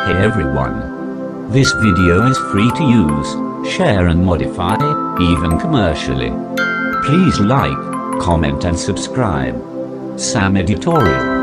Hey everyone. This video is free to use, share and modify, even commercially. Please like, comment and subscribe. Sam Editorial.